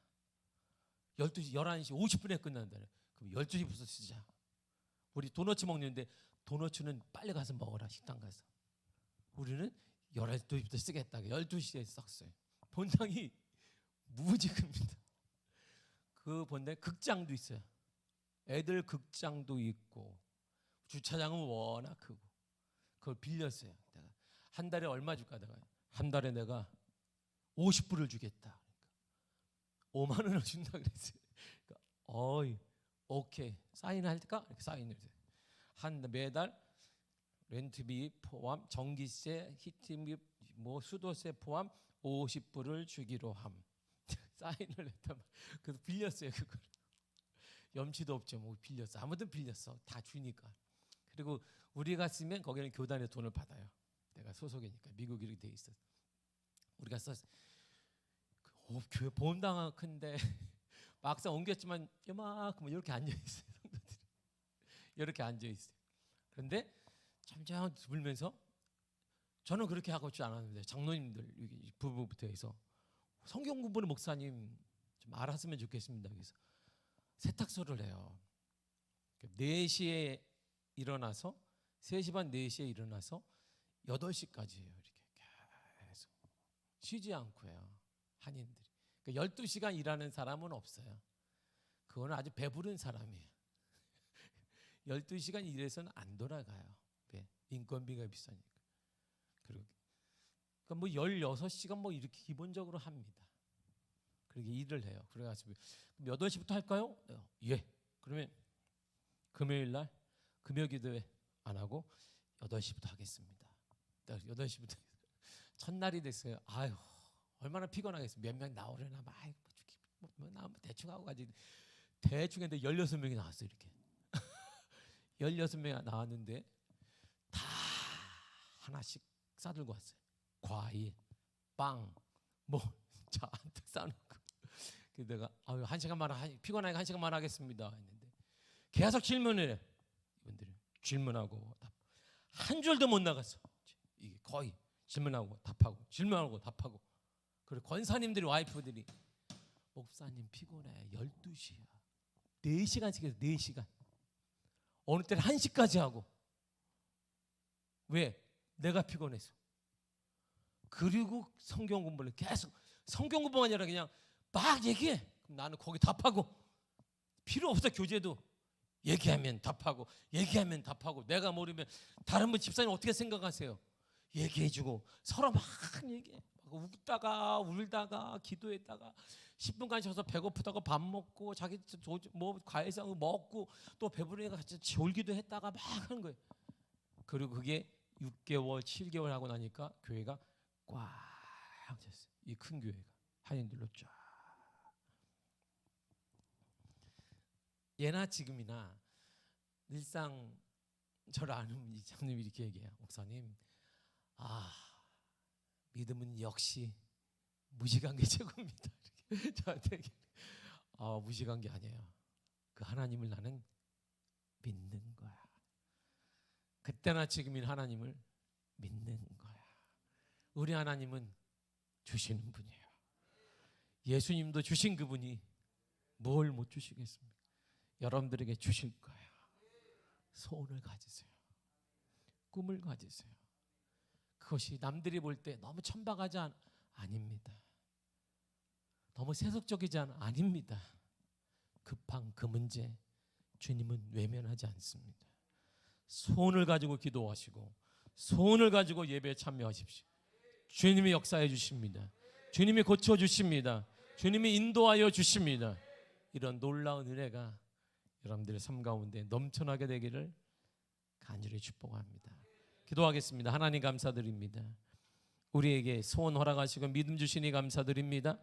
12시 11시 50분에 끝난다. 그럼 12시부터 쓰자. 우리 도너츠 먹는데 도너츠는 빨리 가서 먹어라. 식당 가서. 우리는 12시부터 쓰겠다. 12시에 썼어요. 본당이 무지 큽니다. 그 본당에 극장도 있어요. 애들 극장도 있고 주차장은 워낙 크고 그걸 빌렸어요. 내가 한 달에 얼마 줄까? 내가 한 달에 내가 50불을 주겠다. 5만 원을 준다 그랬어요. 그러니까 오케이 사인할까? 이렇게 사인을 해요. 매달 렌트비 포함, 전기세, 히팅비, 수도세 포함 50불을 주기로 함. 사인을 했단 말이에요. 그래서 빌렸어요 그걸. 염치도 없죠. 뭐 빌렸어. 아무튼 빌렸어. 다 주니까. 그리고 우리가 쓰면 거기는 교단의 돈을 받아요. 내가 소속이니까 미국 이렇게 돼 있어. 우리가 교회 본당은 큰데 막상 옮겼지만 요만큼 이렇게 앉아 있어요. 성도들이 이렇게 앉아 있어요. 그런데 점점 불면서 저는 그렇게 하고 있지 않았는데 장로님들 부부부터 해서 성경 공부는 목사님 좀 알았으면 좋겠습니다. 그래서 세탁소를 해요. 4시에 일어나서 3시 반 4시에 일어나서 8시까지 해요. 이렇게 계속 쉬지 않고 해요. 한인들이. 12시간 일하는 사람은 없어요. 그거는 아주 배부른 사람이에요. 12시간 일해서는 안 돌아가요. 인건비가 비싸니까. 그리고 뭐 16시간 뭐 이렇게 기본적으로 합니다. 그렇게 일을 해요. 그래가지고 8시부터 할까요? 예. 그러면 금요일 날 금요 기도회 안 하고 8시부터 하겠습니다. 8시부터 첫날이 됐어요. 아유 얼마나 피곤하겠어요. 몇 명 나오려나 나오면 대충 하고 가지. 대충 했는데 16명이 나왔어요. 이렇게 16명이 나왔는데 다 하나씩 싸들고 왔어요. 과일, 빵, 잔뜩 싸놓고. 그래서 내가 1시간만 피곤하니까 1시간만 하겠습니다 했는데 계속 질문을 해요. 이분들이 질문하고 한 줄도 못 나갔어. 이게 거의 질문하고 답하고 질문하고 답하고. 그리고 권사님들이 와이프들이 목사님 피곤해. 12시야. 4시간씩 해서 4시간. 어느 때는 1시까지 하고. 왜? 내가 피곤해서. 그리고 성경 공부를 계속, 성경 공부가 아니라 그냥 막 얘기해. 그럼 나는 거기 답하고, 필요 없어. 교재도 얘기하면 답하고, 얘기하면 답하고. 내가 모르면 다른 분 집사님 어떻게 생각하세요? 얘기해주고 서로 막 얘기해. 웃다가 울다가 기도했다가 10분간 쉬어서 배고프다고 밥 먹고 자기 뭐 과일상 먹고 또 배부르니까 같이 졸기도 했다가 막 하는 거예요. 그리고 그게 6개월 7개월 하고 나니까 교회가 꽉 찼어요. 이 큰 교회가 한인들로 쫙. 예나 지금이나 늘상 저를 아는 이장님이 이렇게 얘기해요. 목사님, 믿음은 역시 무식한 게 최고입니다. 저한테 무식한 게 아니에요. 그 하나님을 나는 믿는 거야. 그때나 지금인 하나님을 믿는 거야. 우리 하나님은 주시는 분이에요. 예수님도 주신 그분이 뭘 못 주시겠습니까? 여러분들에게 주실 거예요. 소원을 가지세요. 꿈을 가지세요. 그것이 남들이 볼 때 너무 천박하지 아닙니다. 너무 세속적이지 아닙니다. 급한 그 문제 주님은 외면하지 않습니다. 소원을 가지고 기도하시고 소원을 가지고 예배에 참여하십시오. 주님이 역사해 주십니다. 주님이 고쳐 주십니다. 주님이 인도하여 주십니다. 이런 놀라운 은혜가 여러분들의 삶 가운데 넘쳐나게 되기를 간절히 축복합니다. 기도하겠습니다. 하나님 감사드립니다. 우리에게 소원 허락하시고 믿음 주시니 감사드립니다.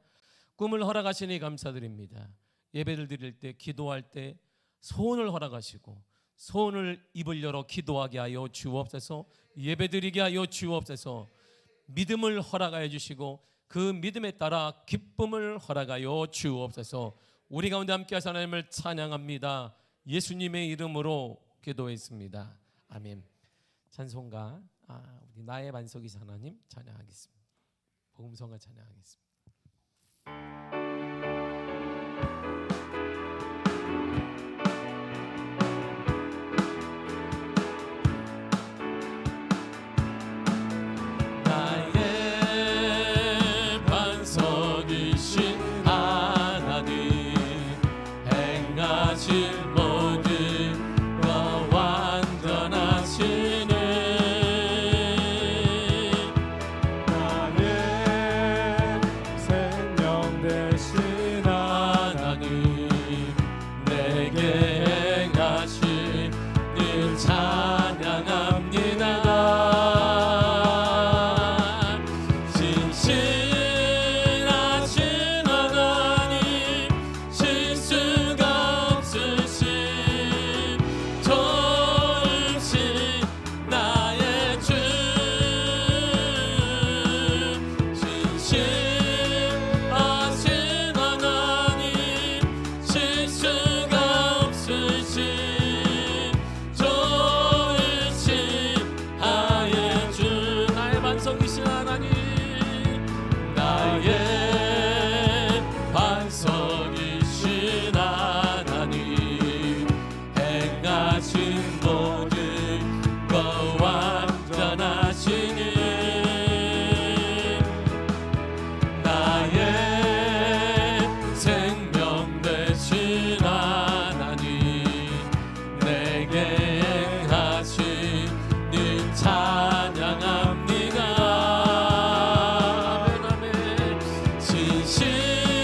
꿈을 허락하시니 감사드립니다. 예배를 드릴 때 기도할 때 소원을 허락하시고 소원을 입을 열어 기도하게 하여 주옵소서. 예배 드리게 하여 주옵소서. 믿음을 허락하여 주시고 그 믿음에 따라 기쁨을 허락하여 주옵소서. 우리 가운데 함께 하사 하나님을 찬양합니다. 예수님의 이름으로 기도했습니다. 아멘. 찬송가 우리 나의 반석이신 하나님 찬양하겠습니다. 복음성가 찬양하겠습니다. 나의 반석이신 하나님 행하실 모든 것 완전하시네.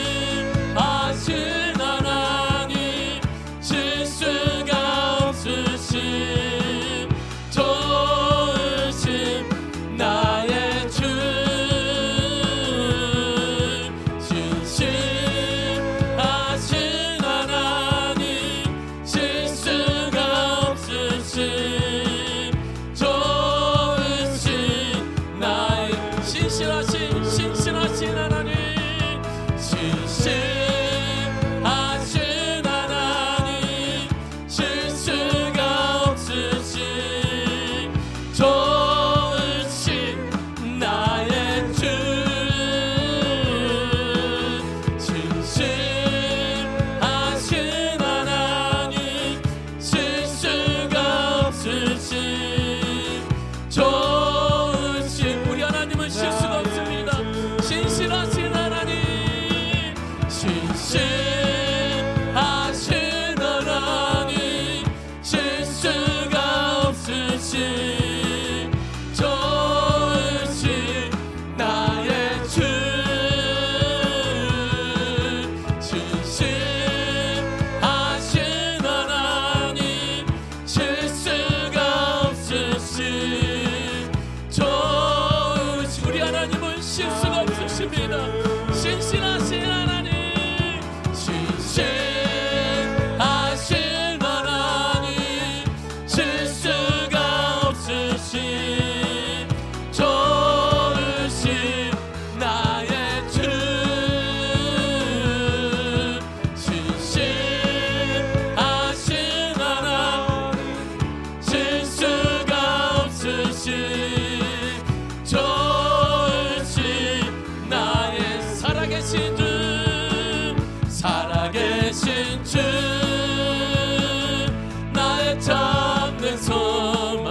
진실하신 신실하신 하나님 실수가 없으신 좋으신 나의 주 신실하신 하나님 실수가 없으신 좋으신 우리 하나님은 실수가 없으십니다. 신실하신 하나님 신실하신 하나님 실수가 없으신 좋으신 나의 주 신실하신 하나님 실수가 없으신 좋으신 나의 살아계신 주 살아계신 주 나의 참된 소망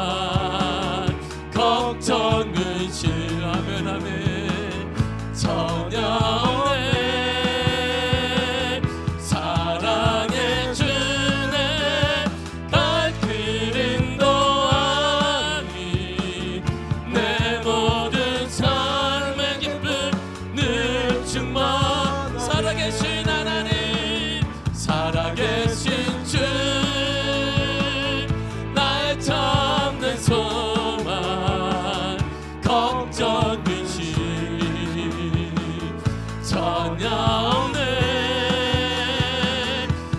걱정 근심 아멘 아멘 전혀 없네 사랑의 주네 갈 길은 아니 내 모든 삶의 기쁨 늘 충만 살아계신 살아계신 주 나의 참된 소망 걱정 근심 전혀 없네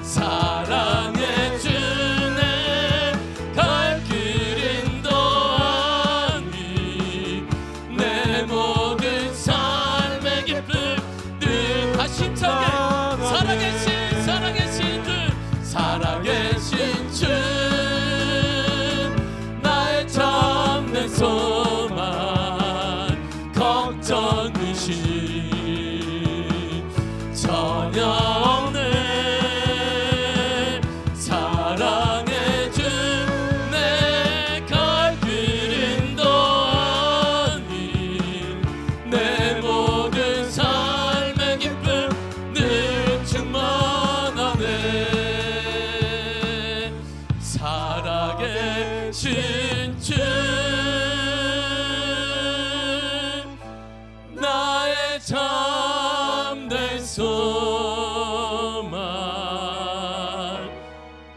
사랑의 주네 갈 길은 아니 내 모든 삶의 기쁨 늘 가심차게 살아계신 주 나의 참된 소망 걱정 근심 전혀 없네 사랑의 주 내 갈 길은 아니 내 모든 삶의 기쁨 늘 충만하네 살아계신 주 나의 참된 소망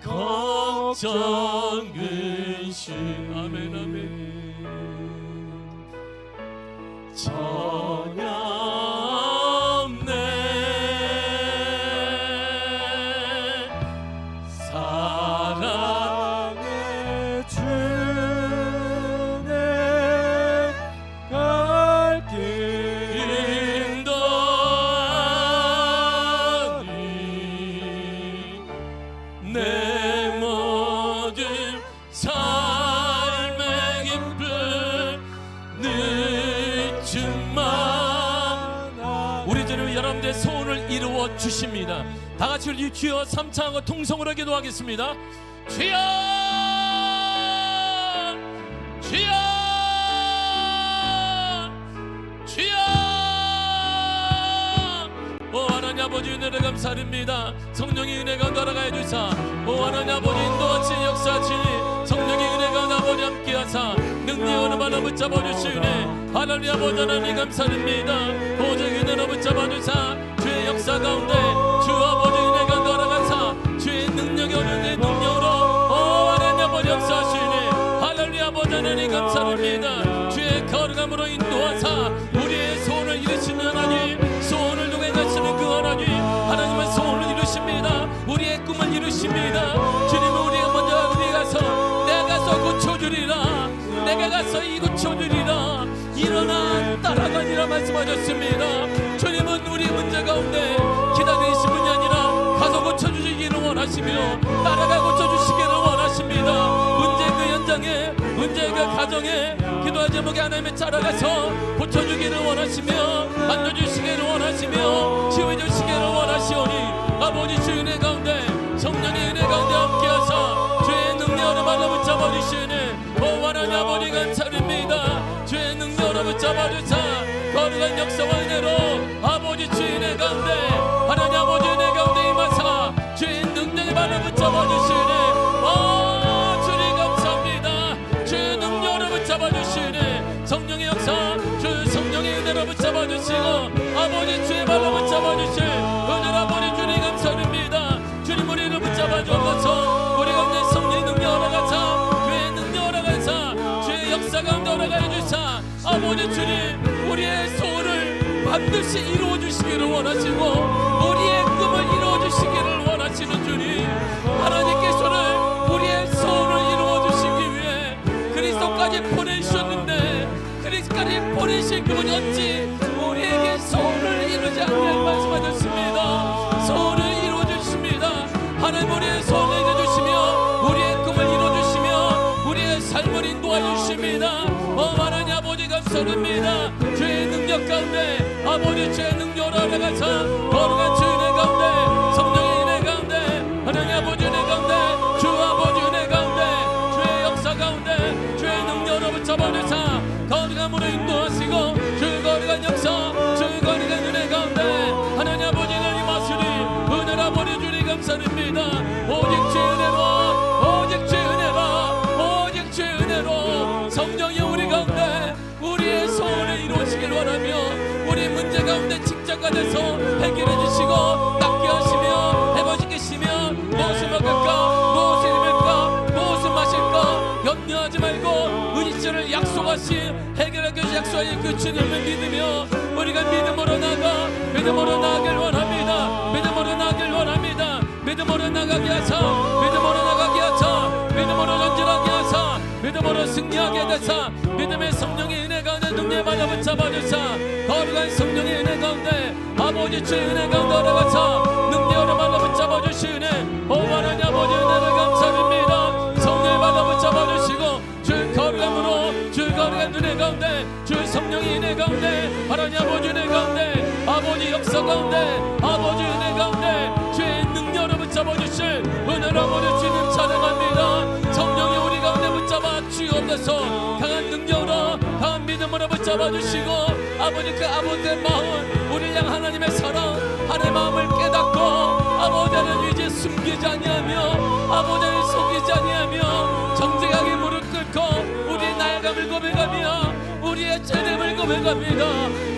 걱정 근심 아멘 아멘 전혀 없네 사랑의 주네 갈 길도 아니 내 모든 삶의 기쁨 늘 충만하 우리 주님 여러분들의 소원을 이루어 주십니다. 다 같이 우리 주여 삼창하고 통성으로 기도하겠습니다. 주여 주여 주여 오 하나님 아버지 은혜를 감사드립니다. 성령의 은혜가 날아가해 주사 오 하나님 아버지 인도하시니 역사하시니 성령의 은혜가 나버지 함께하사 능력으로 말아 붙잡아 주시네 하나님 아버지 하나님 감사드립니다. 오직 은혜로 붙잡아 주사 주의 역사 가운데 주 아버지 은혜가 날아가사 주의 능력이 오는 능력으로 오 하나님 아버지 역사하시네 할렐루야 아버지 하나님 감사드립니다. 주의 거룩함으로 인도하사 우리의 소원을 이루시는 하나님 소원을 동행하시는 그 하나님 하나님은 소원을 이루십니다. 우리의 꿈을 이루십니다. 주님은 우리가 먼저 우리 가서 내가 가서 고쳐주리라 내가 가서 이 고쳐주리라 일어나 따라가니라 말씀하셨습니다. 주님은 우리 문제 가운데 기다리신 분이 아니라 가서 고쳐주시기를 원하시며 따라가 고쳐주시기를 원하십니다. 문제 그 현장에 문제 그 가정에 기도의 제목에 하나님의 따라가서 고쳐주기를 원하시며 만져주시기를 원하시며 치유해주시기를 원하시오니 아버지 주의 은혜 가운데 성령의 은혜 가운데 함께하사 주의 능력으로 말아붙잡아 주시네 오 하나님 아버지 감사드립니다. 주의 능력으로 붙잡아 주사 거룩한 역사와 은혜로 아버지 주의 은혜 가운데 하나님 아버지 은혜 가운데 임하사 주의 능력의 발을 붙잡아 주시네. 주님 감사합니다. 주의 능력으로 붙잡아 주시네. 성령의 역사 주 성령의 은혜로 붙잡아 주시고 아버지 주의 발로 붙잡아 주실 은혜로 아버지 주님 감사드립니다. 주님 우리를 붙잡아 주옵소서. 우리 가운데 성령의 능력 올라가사 주의 능력 올라가사 주의 역사 가운데 올라가 주사 아버지 주님 우리의 소원을 반드시 이루어 주시기를 원하시고 우리의 꿈을 이루어 주시기를 원하시는 주님, 하나님께서는 우리의 소원을 이루어 주시기 위해 그리스도까지 보내주셨는데 그리스도까지 보내신 그분이 어찌 우리에게 소원을 이루지 않게 말씀하셨습니다. 소원을 이루어 주십니다. 하나님 우리의 소원을 이루어 주시며 우리의 꿈을 이루어 주시며 우리의 삶을 인도하여 주십니다. 하나님 아버지 감사드립니다. 주의 능력 가운데 아버지 주의 능력으로 올라가서 거룩한 주의 은혜 가운데 성령의 은혜 가운데 하나님 아버지 은혜 가운데 주 아버지 은혜 가운데 주의 역사 가운데 주의 능력으로 붙잡아내사 거룩함으로 인도하시고 주의 거룩한 역사 주의 거룩한 은혜 가운데 하나님 아버지 하나님 마시리 은혜로 아버지 주님 감사드립니다. 오직 주의 은혜로 오직 주의 은혜로 오직 주의 은혜로 성령이 우리 가운데 우리의 소원을 이루어지길 원하며 우리 문제 가운데 직장가 돼서 해결해 주시고 낫게 하시며 해보시겠으며 무엇을 먹을까 무엇을 입을까 무엇을 마실까 염려하지 말고 의지를 약속하신 해결하게 약속하신 그 주님을 믿으며 우리가 믿음으로 나가 믿음으로 나가길 원합니다. 믿음으로 나가길 원합니다. 믿음으로 나가게 하사 믿음으로 나가게 하사 믿음으로 전진하게 하사 믿음으로 승리하게 되사 믿음의 성령의 은혜 가운데 능력의 발을 붙잡아주사 거룩한 성령의 은혜 가운데 아버지 주의 은혜 가운데 올라가사 능력의 발을 붙잡아주시네. 하나님 아버지 은혜를 감사드립니다. 성령의 발을 붙잡아주시고 주의 거룩함으로 주의 거룩한 은혜 가운데 주의 성령의 은혜 가운데 하나님 아버지 은혜 가운데 아버지 역사 가운데 아버지 은혜 가운데 주의 능력으로 붙잡아주실 은혜로 아버지 주님 찬양합니다. 성령이 우리 가운데 붙잡아 주옵소서. 강한 능력으로 강한 믿음으로 붙잡아 주시고 아버지 그 아버지의 마음 우리를 향한 하나님의 사랑 하나님의 마음을 깨닫고 아버지는 이제 숨기지 아니하며 아버지를 속이지 아니하며 정직하게 무릎 꿇고 우리의 나약함을 고백하며 우리의 죄됨을 고백합니다.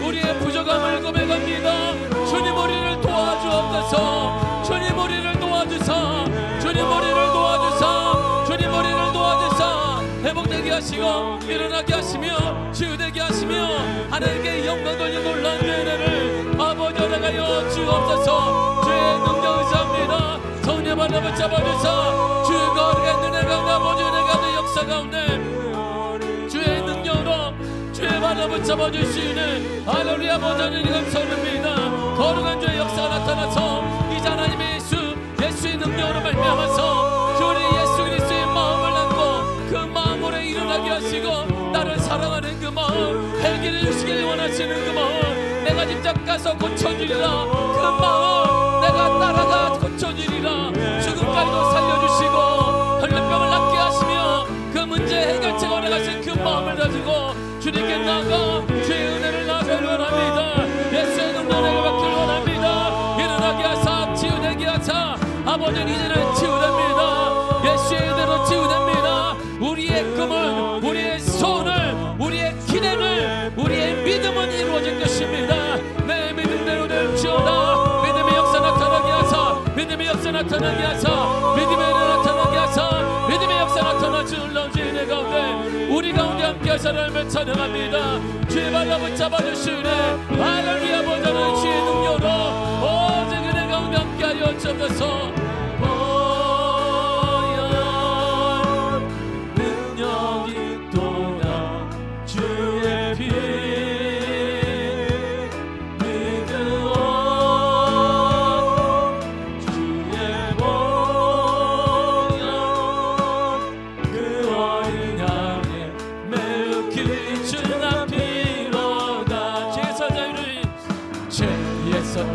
우리의 부족함을 고백합니다. 주님 우리를 도와주옵소서. 주님 우리를 도와주사 주님 우리를 도와주사 주님 우리를 도와주사 회복되게 하시고 일어나게 하시며 치유되게 하시며 하나님께 영광 돌리는 놀라운 은혜를 아버지 허락하여 주옵소서. 주의 능력 의지합니다. 성령 발로 붙잡아주사 주의 거룩한 은혜 가운데 아버지 은혜 가운데 역사 가운데 주의 능력으로 주의 발로 붙잡아주시는 할렐루야 아버지 하나님 감사합니다. 거룩한 주의 역사가 나타나서 이제 하나님의 예수의 능력으로 말미암아서 주의 예수 그리스도의 마음을 안고 그 마음으로 일어나게 하시고 나를 사랑하는 그 마음 해결해 주시길 원하시는 그 마음 내가 직접 가서 고쳐주리라 그 마음 내가 따라가 고쳐주리라 죽음까지도 살려주시고 혈병을 낫게 하시며 그 문제 해결책 원하신 그 마음을 가지고 주님께 나가 주의 은혜를 나가길 원합니다. 예수의 능력을 받길 원합니다. 일어나게 하사 치유되게 하사 아버지는 이제는 치유됩니다. 예수의 은혜로 치유됩니다. 우리의 꿈은 우리의 소원을 우리의 기대를 우리의 믿음은 이루어질 것입니다. 내 믿음대로 될지어다. 믿음의 역사 나타나게 하사 믿음의 역사 나타나게 하사 믿음의 은혜 나타나게 하사 믿음의 역사 나타나 주 놀라운 주의 은혜 가운데 우리 가운데 함께 하사를 찬양합니다. 주의 발로 붙잡아 주시네. 할렐루야 보자는 주의 능력으로 오직 은혜 가운데 함께 하여 주옵소서.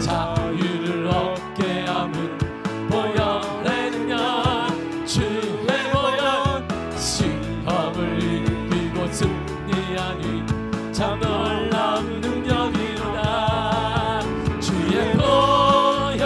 자유를 얻게 함은 보혈이느냐 주의 보혈 시험을 이기고 승리하니 참 놀라운 능력이로다. 주의 보혈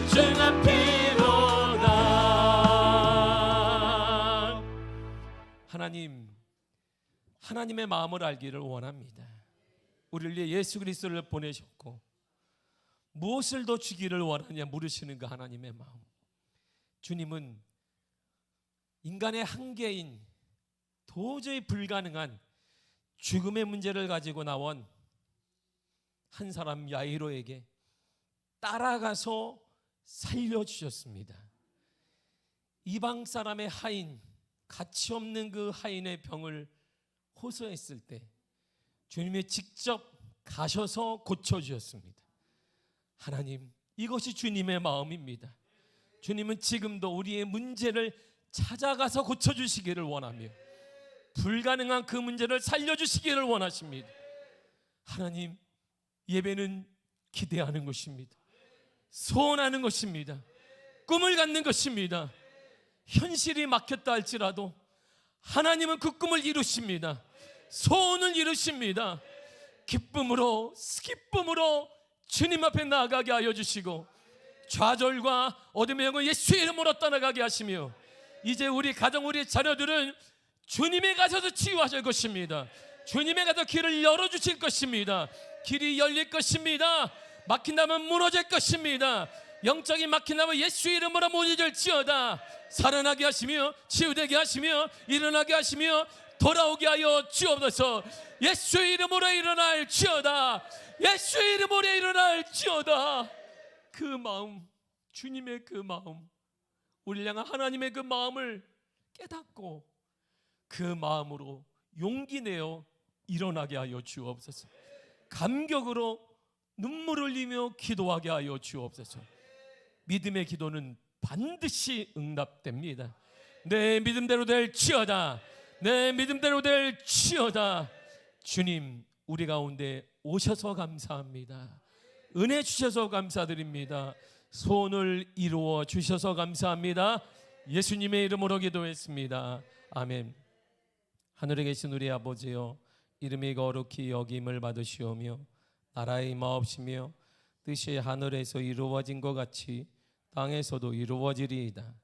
주가 피로다. 하나님의 마음을 알기를 원합니다. 우리를 위해 예수 그리스도를 보내셨고 무엇을 더 주기를 원하냐 물으시는 그 하나님의 마음. 주님은 인간의 한계인 도저히 불가능한 죽음의 문제를 가지고 나온 한 사람 야이로에게 따라가서 살려주셨습니다. 이방 사람의 하인, 가치 없는 그 하인의 병을 호소했을 때 주님이 직접 가셔서 고쳐주셨습니다. 하나님, 이것이 주님의 마음입니다. 주님은 지금도 우리의 문제를 찾아가서 고쳐주시기를 원하며 불가능한 그 문제를 살려주시기를 원하십니다. 하나님, 예배는 기대하는 것입니다. 소원하는 것입니다. 꿈을 갖는 것입니다. 현실이 막혔다 할지라도 하나님은 그 꿈을 이루십니다. 소원을 이루십니다. 기쁨으로 주님 앞에 나아가게 하여 주시고 좌절과 어둠의 영을 예수의 이름으로 떠나가게 하시며 이제 우리 가정, 우리 자녀들은 주님에 가셔서 치유하실 것입니다. 주님에 가서 길을 열어주실 것입니다. 길이 열릴 것입니다. 막힌다면 무너질 것입니다. 영적인 막힌다면 예수의 이름으로 무너질지어다. 살아나게 하시며 치유되게 하시며 일어나게 하시며 돌아오게 하여 주옵소서. 예수의 이름으로 일어날지어다. 예수의 이름으로 일어날지어다. 그 마음, 주님의 그 마음, 우리를 향한 하나님의 그 마음을 깨닫고 그 마음으로 용기 내어 일어나게 하여 주옵소서. 감격으로 눈물을 흘리며 기도하게 하여 주옵소서. 믿음의 기도는 반드시 응답됩니다. 내 믿음대로 될지어다. 내 믿음대로 될지어다. 주님, 우리 가운데 오셔서 감사합니다. 은혜 주셔서 감사드립니다. 소원을 이루어 주셔서 감사합니다. 예수님의 이름으로 기도했습니다. 아멘. 하늘에 계신 우리 아버지여, 이름이 거룩히 여김을 받으시오며 나라의 임하옵시며 뜻이 하늘에서 이루어진 것 같이 땅에서도 이루어지리이다.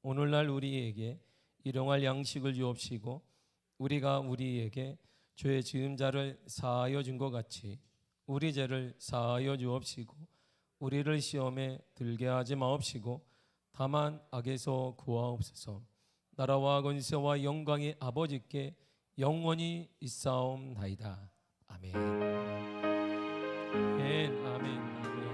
오늘날 우리에게 일용할 양식을 주옵시고 우리가 우리에게 죄 지은 자를 사하여 준 것 같이 우리 죄를 사하여 주옵시고 우리를 시험에 들게 하지 마옵시고 다만 악에서 구하옵소서. 나라와 권세와 영광이 아버지께 영원히 있사옵나이다. 아멘. 아멘. 아멘.